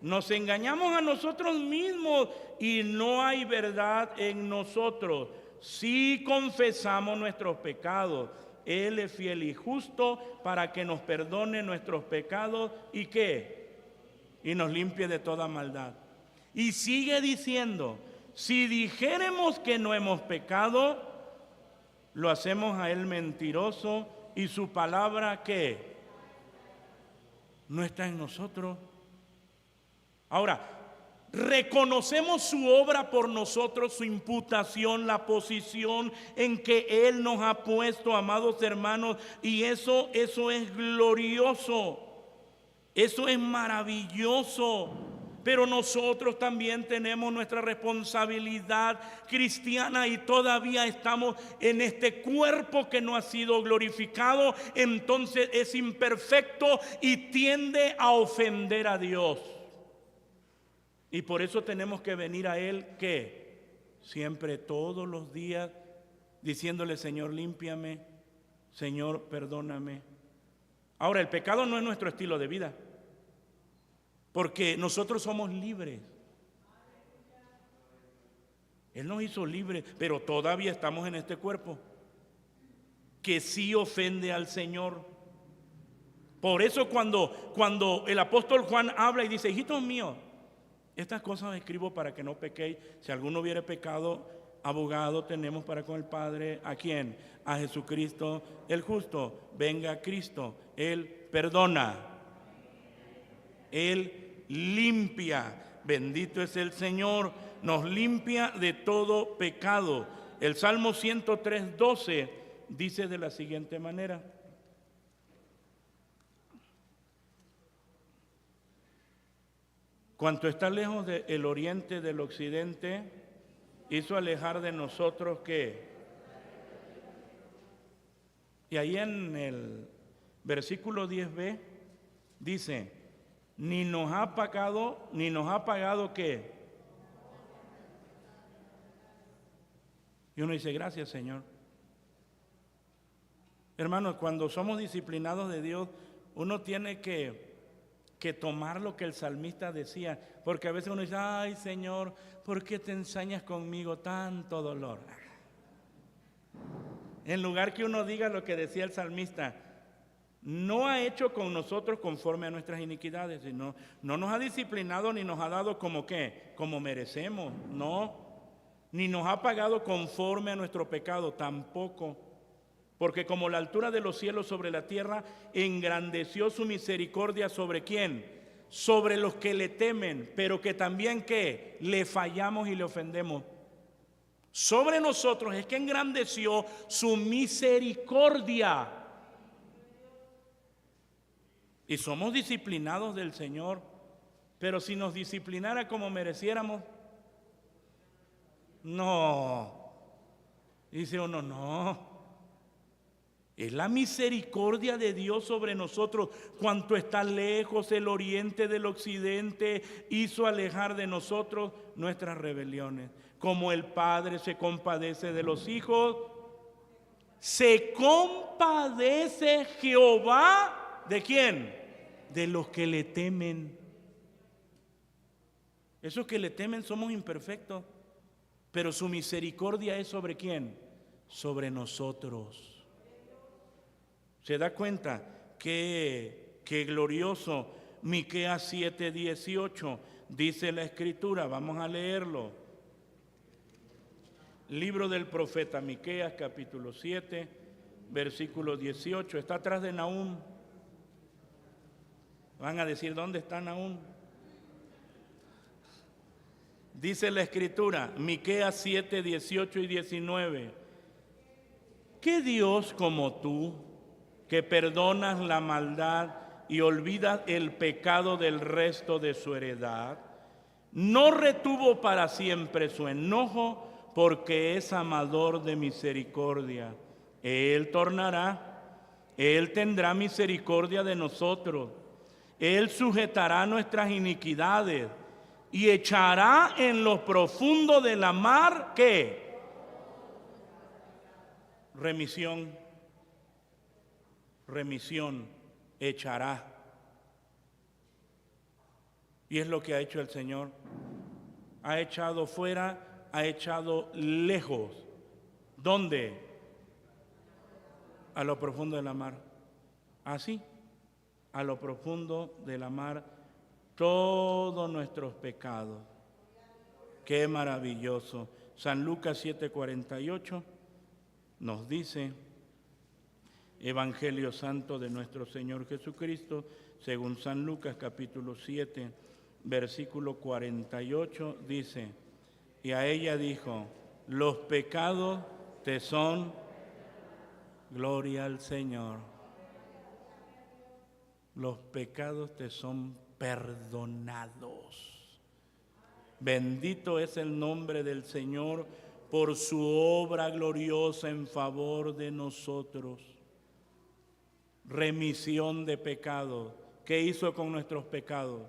Nos engañamos a nosotros mismos y no hay verdad en nosotros. Si confesamos nuestros pecados, Él es fiel y justo para que nos perdone nuestros pecados y ¿qué? Y nos limpie de toda maldad. Y sigue diciendo, si dijéremos que no hemos pecado, lo hacemos a Él mentiroso y su palabra ¿qué? No está en nosotros. Ahora, reconocemos su obra por nosotros, su imputación, la posición en que Él nos ha puesto, amados hermanos, y eso es glorioso, eso es maravilloso. Pero nosotros también tenemos nuestra responsabilidad cristiana y todavía estamos en este cuerpo que no ha sido glorificado, entonces es imperfecto y tiende a ofender a Dios. Y por eso tenemos que venir a Él, ¿qué? Siempre, todos los días, diciéndole, Señor, límpiame, Señor, perdóname. Ahora, el pecado no es nuestro estilo de vida, porque nosotros somos libres. Él nos hizo libres, pero todavía estamos en este cuerpo que sí ofende al Señor. Por eso cuando el apóstol Juan habla y dice, hijitos míos, estas cosas escribo para que no pequéis. Si alguno hubiere pecado, abogado tenemos para con el Padre. ¿A quién? A Jesucristo el justo. Venga Cristo, Él perdona, Él limpia. Bendito es el Señor, nos limpia de todo pecado. El Salmo 103:12 dice de la siguiente manera: cuanto está lejos del oriente del occidente, hizo alejar de nosotros ¿qué? Y ahí en el versículo 10b dice, ni nos ha pagado ¿qué? Y uno dice, gracias, Señor. Hermanos, cuando somos disciplinados de Dios, uno tiene que tomar lo que el salmista decía, porque a veces uno dice, ay, Señor, ¿por qué te ensañas conmigo tanto dolor? En lugar que uno diga lo que decía el salmista, no ha hecho con nosotros conforme a nuestras iniquidades, sino no nos ha disciplinado ni nos ha dado como ¿qué? Como merecemos, no, ni nos ha pagado conforme a nuestro pecado, tampoco. Porque como la altura de los cielos sobre la tierra, engrandeció su misericordia ¿sobre quién? Sobre los que le temen, pero que también ¿qué? Le fallamos y le ofendemos. Sobre nosotros es que engrandeció su misericordia. Y somos disciplinados del Señor, pero si nos disciplinara como mereciéramos, no. Dice uno, no. Es la misericordia de Dios sobre nosotros. Cuanto está lejos el oriente del occidente, hizo alejar de nosotros nuestras rebeliones. Como el Padre se compadece de los hijos, se compadece Jehová, ¿de quién? De los que le temen. Esos que le temen somos imperfectos, pero su misericordia es ¿sobre quién? Sobre nosotros. ¿Se da cuenta? Qué glorioso. Miqueas 7:18 dice la Escritura, vamos a leerlo. Libro del profeta Miqueas, capítulo 7, versículo 18. Está atrás de Nahum. Van a decir, ¿dónde está Nahum? Dice la Escritura, Miqueas 7, 18 y 19. ¿Qué Dios como tú, que perdonas la maldad y olvidas el pecado del resto de su heredad, no retuvo para siempre su enojo, porque es amador de misericordia? Él tornará, Él tendrá misericordia de nosotros, Él sujetará nuestras iniquidades y echará en lo profundo de la mar, ¿qué? Remisión, echará. Y es lo que ha hecho el Señor. Ha echado fuera, ha echado lejos. ¿Dónde? A lo profundo de la mar. Así, a lo profundo de la mar, todos nuestros pecados. Qué maravilloso. San Lucas 7:48 nos dice, Evangelio Santo de nuestro Señor Jesucristo, según San Lucas capítulo 7, versículo 48, dice, y a ella dijo, los pecados te son, gloria al Señor, los pecados te son perdonados. Bendito es el nombre del Señor por su obra gloriosa en favor de nosotros. Remisión de pecados. ¿Qué hizo con nuestros pecados?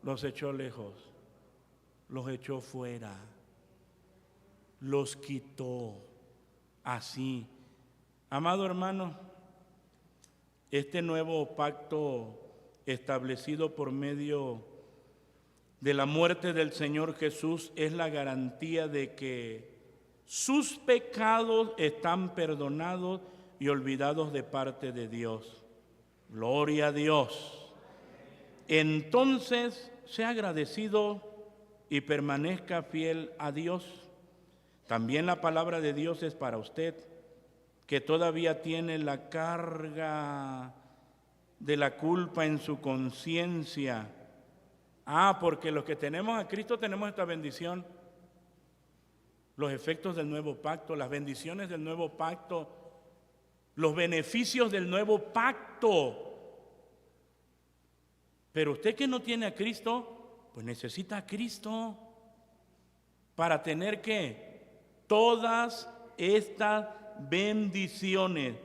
Los echó lejos, los echó fuera, los quitó. Así, amado hermano, este nuevo pacto establecido por medio de la muerte del Señor Jesús es la garantía de que sus pecados están perdonados y olvidados de parte de Dios. Gloria a Dios. Entonces, sea agradecido y permanezca fiel a Dios. También la palabra de Dios es para usted, que todavía tiene la carga de la culpa en su conciencia. Porque los que tenemos a Cristo tenemos esta bendición. los efectos del nuevo pacto, las bendiciones del nuevo pacto, los beneficios del nuevo pacto. Pero usted que no tiene a Cristo, pues necesita a Cristo para tener ¿qué? Todas estas bendiciones.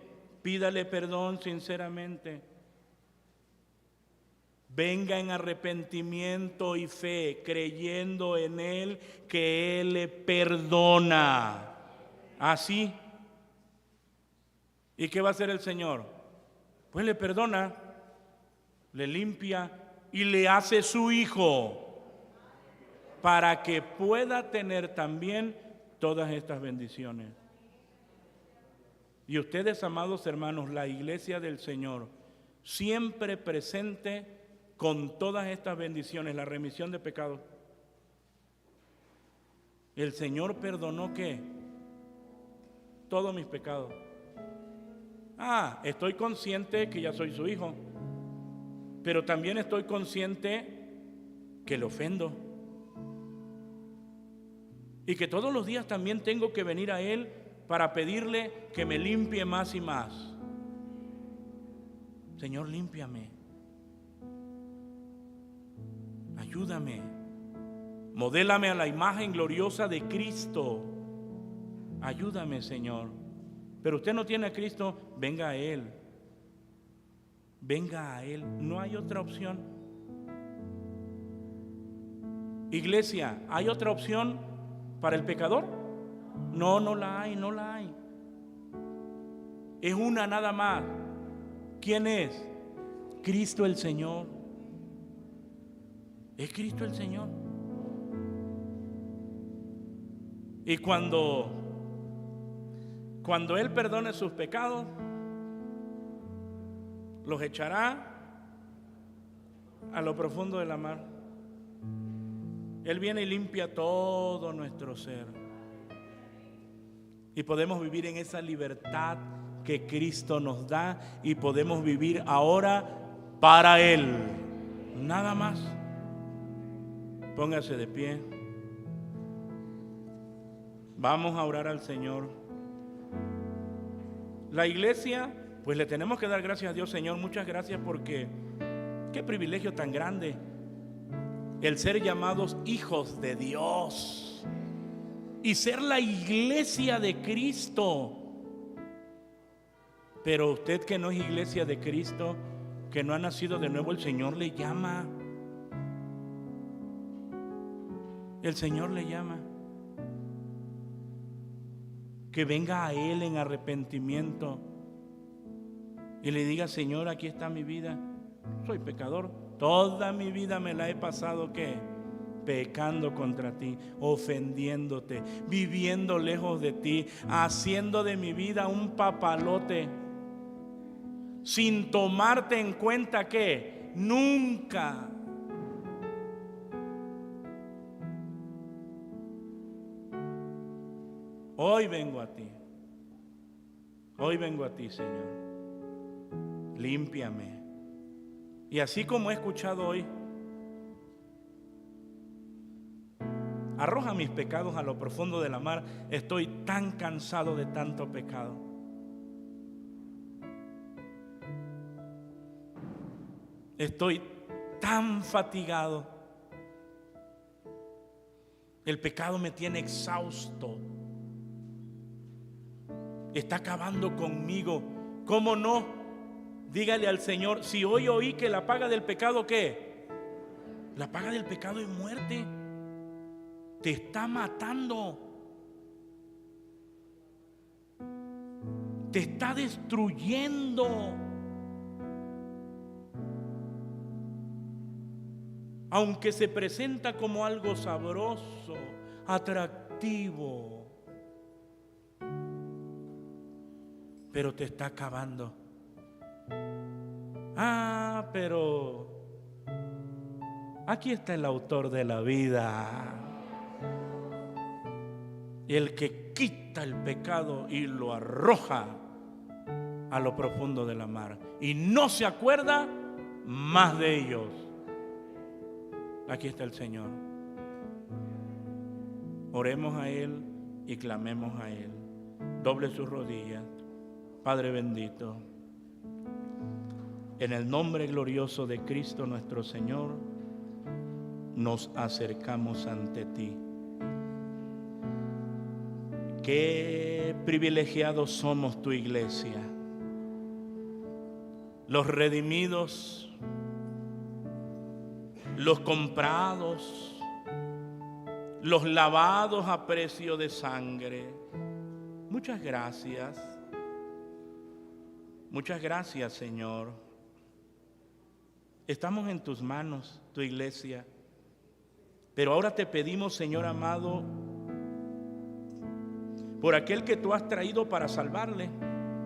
Pídale perdón sinceramente. Venga en arrepentimiento y fe, creyendo en Él que Él le perdona. Así. ¿Y qué va a hacer el Señor? Pues le perdona, le limpia y le hace su hijo para que pueda tener también todas estas bendiciones. Y ustedes, amados hermanos, la iglesia del Señor, siempre presente con todas estas bendiciones, la remisión de pecados. El Señor perdonó ¿qué? Todos mis pecados. Estoy consciente que ya soy su hijo, pero también estoy consciente que le ofendo y que todos los días también tengo que venir a Él para pedirle que me limpie más y más. Señor, límpiame. Ayúdame, modélame a la imagen gloriosa de Cristo. Ayúdame, Señor. Pero usted no tiene a Cristo, venga a Él. Venga a Él. No hay otra opción. Iglesia, ¿hay otra opción para el pecador? No, no la hay, no la hay. Es una nada más. ¿Quién es? Cristo el Señor. Es Cristo el Señor. Y cuando Él perdone sus pecados, los echará a lo profundo de la mar. Él viene y limpia todo nuestro ser. Y podemos vivir en esa libertad que Cristo nos da y podemos vivir ahora para Él. Nada más. Póngase de pie. Vamos a orar al Señor. La iglesia, pues le tenemos que dar gracias a Dios, Señor. Muchas gracias porque qué privilegio tan grande el ser llamados hijos de Dios y ser la iglesia de Cristo. Pero usted que no es iglesia de Cristo, que no ha nacido de nuevo, el Señor le llama. El Señor le llama. Que venga a Él en arrepentimiento y le diga: Señor, aquí está mi vida. Soy pecador. Toda mi vida me la he pasado ¿qué? Pecando contra ti, ofendiéndote, viviendo lejos de ti, haciendo de mi vida un papalote, sin tomarte en cuenta que nunca. Hoy vengo a ti. Hoy vengo a ti, Señor. Límpiame. Y así como he escuchado hoy, arroja mis pecados a lo profundo de la mar. Estoy tan cansado de tanto pecado. Estoy tan fatigado. El pecado me tiene exhausto. Está acabando conmigo. ¿Cómo no? Dígale al Señor: si hoy oí que la paga del pecado, ¿qué? La paga del pecado es muerte. Te está matando. Te está destruyendo. Aunque se presenta como algo sabroso, atractivo, pero te está acabando. Pero aquí está el autor de la vida, el que quita el pecado y lo arroja a lo profundo de la mar, y no se acuerda más de ellos. Aquí está el Señor. Oremos a Él y clamemos a Él. Doble sus rodillas. Padre bendito, en el nombre glorioso de Cristo nuestro Señor, nos acercamos ante ti. Qué privilegiados somos tu iglesia, los redimidos, los comprados, los lavados a precio de sangre. Muchas gracias. Muchas gracias, Señor. Estamos en tus manos, tu iglesia. Pero ahora te pedimos, Señor amado, por aquel que tú has traído para salvarle.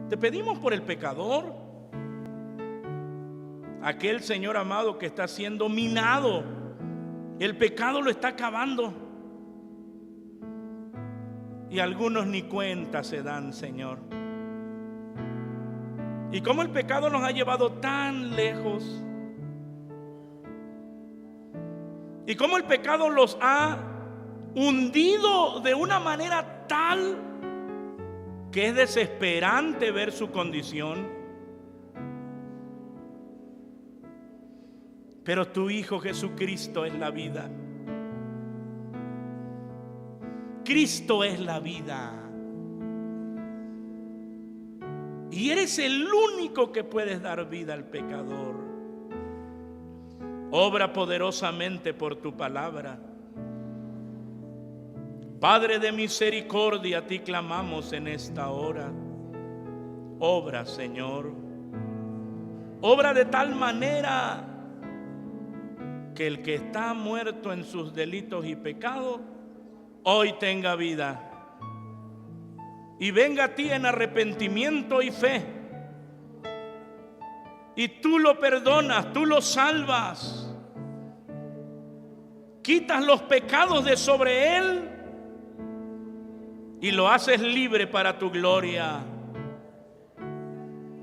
Te pedimos por el pecador, aquel, Señor amado, que está siendo minado. El pecado lo está acabando. Y algunos ni cuenta se dan, Señor. Y cómo el pecado nos ha llevado tan lejos. Y cómo el pecado los ha hundido de una manera tal que es desesperante ver su condición. Pero tu Hijo Jesucristo es la vida. Cristo es la vida. Y eres el único que puedes dar vida al pecador. Obra poderosamente por tu palabra. Padre de misericordia, a ti clamamos en esta hora. Obra, Señor. Obra de tal manera que el que está muerto en sus delitos y pecados, hoy tenga vida. Y venga a ti en arrepentimiento y fe. Y tú lo perdonas, tú lo salvas. Quitas los pecados de sobre él y lo haces libre para tu gloria.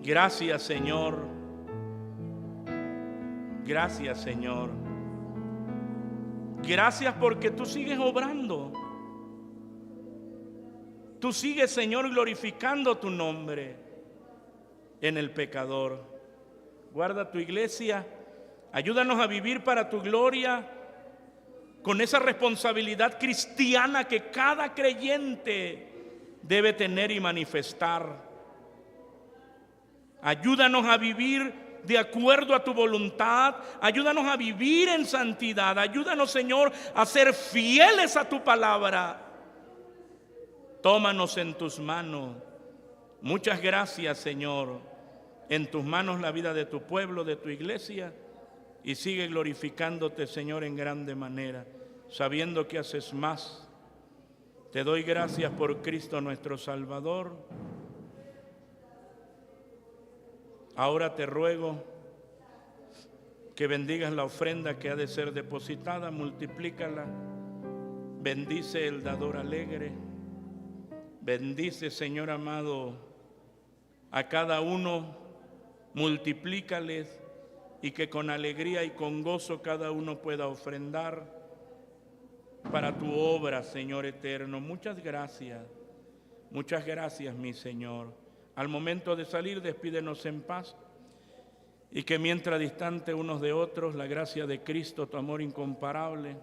Gracias, Señor. Gracias, Señor. Gracias porque tú sigues obrando. Tú sigues, Señor, glorificando tu nombre en el pecador. Guarda tu iglesia. Ayúdanos a vivir para tu gloria, con esa responsabilidad cristiana que cada creyente debe tener y manifestar. Ayúdanos a vivir de acuerdo a tu voluntad. Ayúdanos a vivir en santidad. Ayúdanos, Señor, a ser fieles a tu palabra. Tómanos en tus manos. Muchas gracias, Señor. En tus manos la vida de tu pueblo, de tu iglesia. Y sigue glorificándote, Señor, en grande manera, sabiendo que haces más. Te doy gracias por Cristo nuestro Salvador. Ahora te ruego que bendigas la ofrenda que ha de ser depositada, multiplícala. Bendice el dador alegre. Bendice, Señor amado, a cada uno, multiplícales y que con alegría y con gozo cada uno pueda ofrendar para tu obra, Señor eterno. Muchas gracias, mi Señor. Al momento de salir, despídenos en paz y que mientras distante unos de otros, la gracia de Cristo, tu amor incomparable,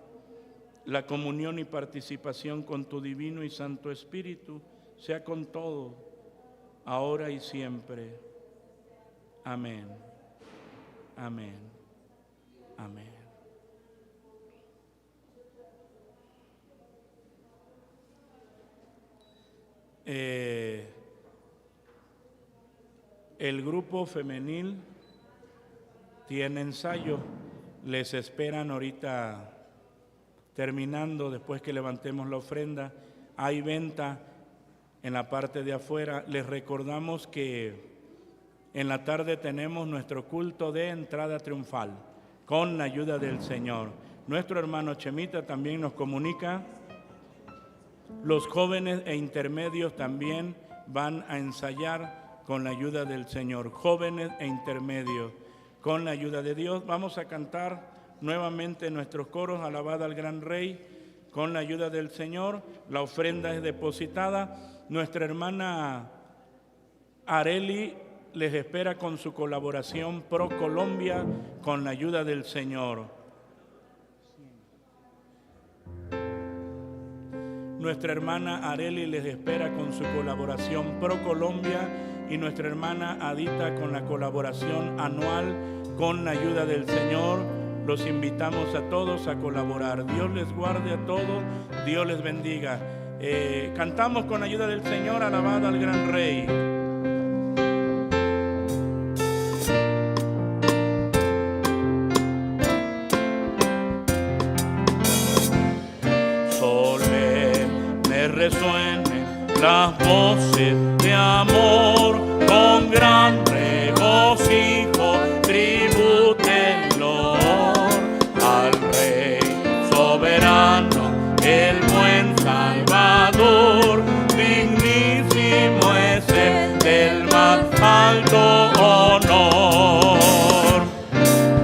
la comunión y participación con tu divino y santo Espíritu sea con todos, ahora y siempre. Amén. Amén. Amén. El grupo femenil tiene ensayo. Les esperan ahorita terminando, después que levantemos la ofrenda. Hay venta en la parte de afuera. Les recordamos que en la tarde tenemos nuestro culto de entrada triunfal con la ayuda del Señor. Nuestro hermano Chemita también nos comunica. Los jóvenes e intermedios también van a ensayar con la ayuda del Señor. Jóvenes e intermedios, con la ayuda de Dios. Vamos a cantar nuevamente nuestros coros, alabad al gran Rey. con la ayuda del Señor. La ofrenda es depositada. Nuestra hermana Areli les espera con su colaboración Pro Colombia con la ayuda del Señor. Nuestra hermana Areli les espera con su colaboración Pro Colombia y nuestra hermana Adita con la colaboración anual con la ayuda del Señor. Los invitamos a todos a colaborar. Dios les guarde a todos, Dios les bendiga. Cantamos con la ayuda del Señor, alabado al gran Rey. Resuenen las voces de amor, con gran regocijo tribútenlo al Rey soberano, el buen Salvador, dignísimo es el del más alto honor.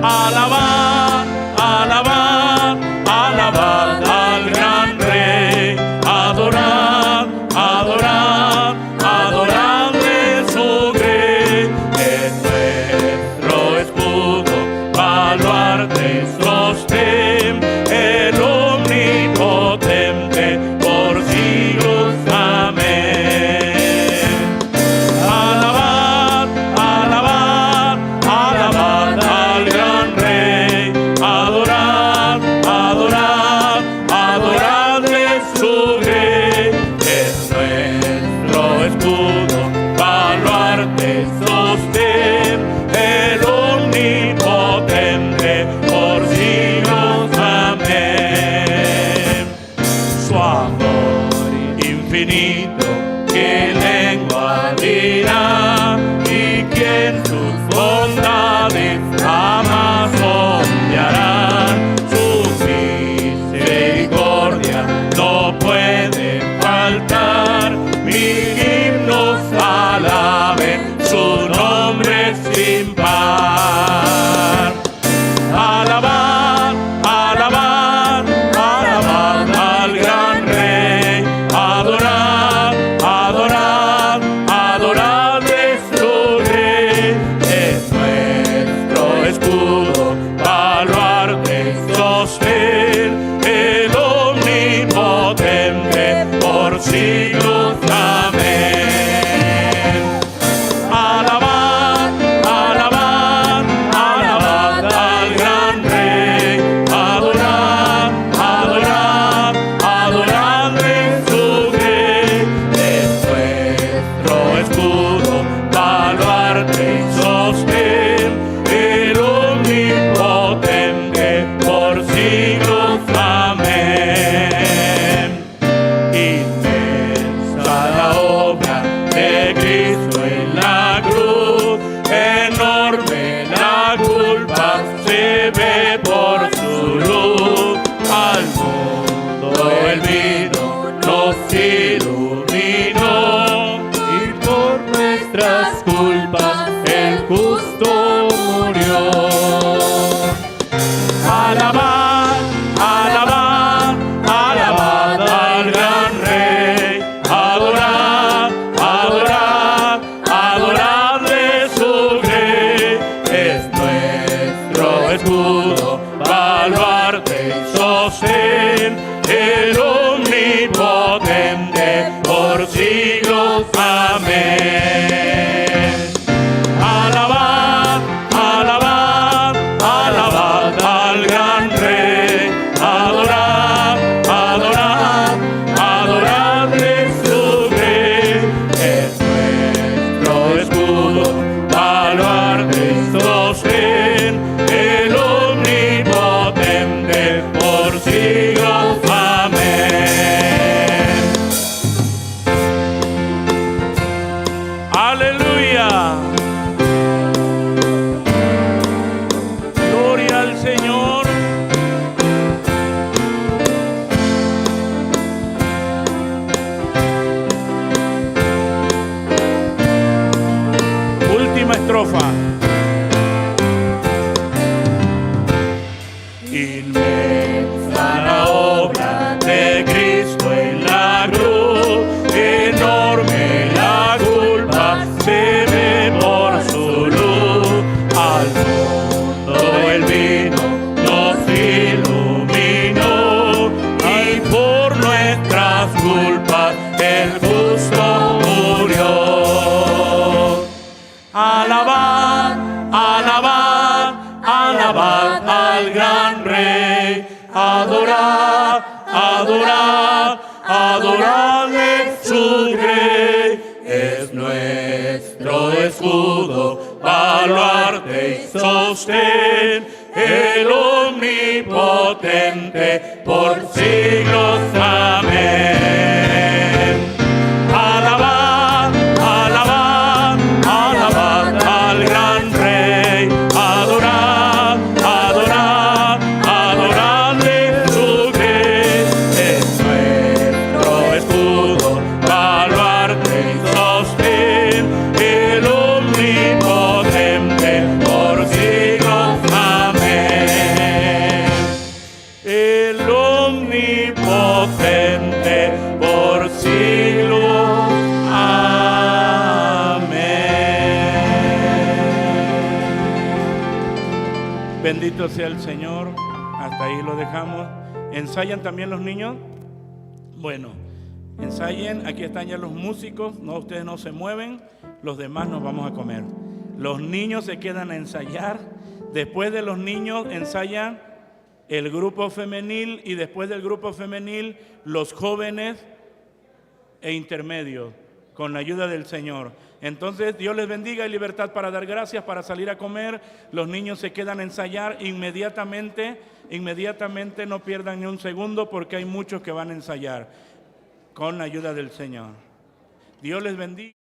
Alabad, alabad, alabad al gran Rey. Adorad, adorad, adorad su grey. Es nuestro escudo, baluarte, sostén, el omnipotente, por siglos. Amén. Alabad, alabad, alabad al gran Rey. Adorad, adorad, adoradle su grey. Es nuestro escudo, baluarte, sostén, el omnipotente, por siglos. Amén. Su amor infinito, ¿qué lengua dirá? Y quien sus bondades jamás obviarán. Su misericordia no puede faltar, mil himnos alaben su nombre sin par. Alabad, alabad, alabad al gran Rey. Adorad, adorad, adoradle su grey. Es nuestro escudo, baluarte, sostén, el omnipotente, por siglos. Amén. Alabad, alabad, alabad al gran Rey. Adorad, adorad, adoradle su grey. Es nuestro escudo, baluarte, sostén, el omnipotente, por siglos. Amén. Inmensa la obra de Cristo en la cruz, enorme la culpa se ve por su luz. Al mundo el vino nos iluminó, y por nuestras culpas el justo murió. Alabad, alabad, alabad al gran Rey. Adorad, adorad, adoradle su grey. Es nuestro escudo, baluarte, sostén, el omnipotente, por siglos. Amén. Alabad, alabad, alabad al gran Rey. Adorad, adorad, adoradle su grey. Es nuestro escudo, baluarte, sostén, el omnipotente, por siglos. Amén. Aleluya. Gloria al Señor. Última estrofa. Inmensa la obra de Bendito sea el Señor. Hasta ahí lo dejamos. ¿Ensayan también los niños? Bueno, ensayen. Aquí están ya los músicos. No, ustedes no se mueven. Los demás nos vamos a comer. Los niños se quedan a ensayar. Después de los niños ensayan el grupo femenil y después del grupo femenil los jóvenes e intermedios, con la ayuda del Señor. Entonces, Dios les bendiga y libertad para dar gracias, para salir a comer. Los niños se quedan a ensayar inmediatamente, no pierdan ni un segundo porque hay muchos que van a ensayar con la ayuda del Señor. Dios les bendiga.